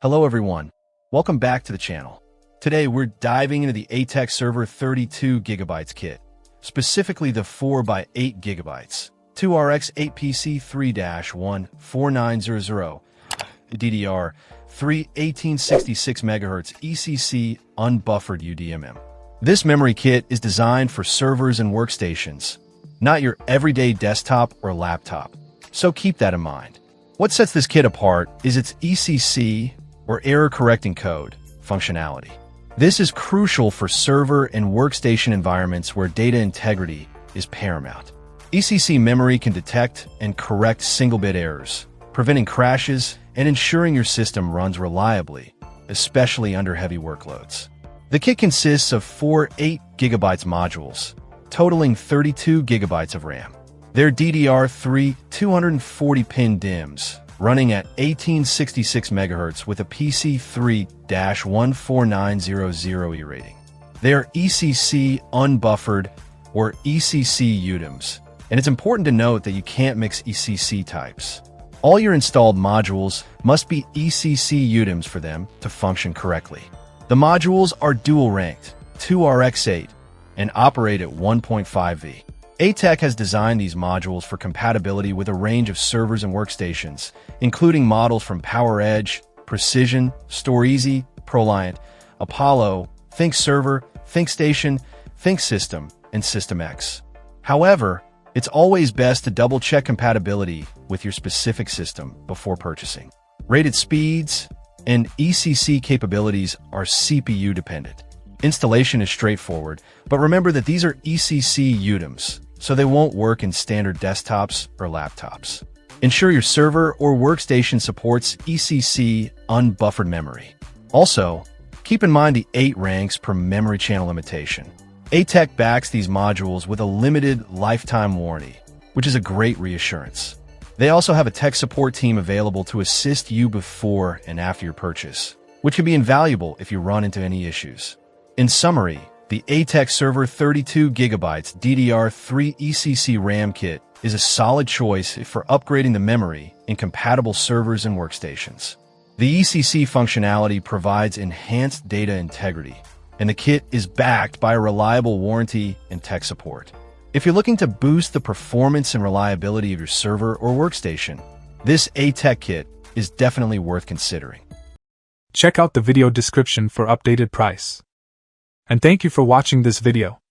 Hello everyone, welcome back to the channel. Today we're diving into the ReviewA-Tech Server 32GB kit, specifically the 4x8GB, 2RX8PC 3-14900 DDR3 1866MHz ECC unbuffered UDMM. This memory kit is designed for servers and workstations, not your everyday desktop or laptop, so keep that in mind. What sets this kit apart is its ECC, or error-correcting code, functionality. This is crucial for server and workstation environments where data integrity is paramount. ECC memory can detect and correct single-bit errors, preventing crashes and ensuring your system runs reliably, especially under heavy workloads. The kit consists of four 8GB modules, totaling 32GB of RAM. They're DDR3 240-pin DIMMs, running at 1866MHz with a PC3-14900E rating. They are ECC unbuffered, or ECC UDIMs, and it's important to note that you can't mix ECC types. All your installed modules must be ECC UDIMs for them to function correctly. The modules are dual-ranked, 2RX8, and operate at 1.5V. ReviewA-Tech has designed these modules for compatibility with a range of servers and workstations, including models from PowerEdge, Precision, StoreEasy, ProLiant, Apollo, ThinkServer, ThinkStation, ThinkSystem, and SystemX. However, it's always best to double-check compatibility with your specific system before purchasing. Rated speeds and ECC capabilities are CPU-dependent. Installation is straightforward, but remember that these are ECC UDIMs, so they won't work in standard desktops or laptops. Ensure your server or workstation supports ECC unbuffered memory. Also, keep in mind the 8 ranks per memory channel limitation. ReviewA-Tech backs these modules with a limited lifetime warranty, which is a great reassurance. They also have a tech support team available to assist you before and after your purchase, which can be invaluable if you run into any issues. In summary, the ReviewA-Tech Server 32GB DDR3 ECC RAM kit is a solid choice for upgrading the memory in compatible servers and workstations. The ECC functionality provides enhanced data integrity, and the kit is backed by a reliable warranty and tech support. If you're looking to boost the performance and reliability of your server or workstation, this ReviewA-Tech kit is definitely worth considering. Check out the video description for updated price. And thank you for watching this video.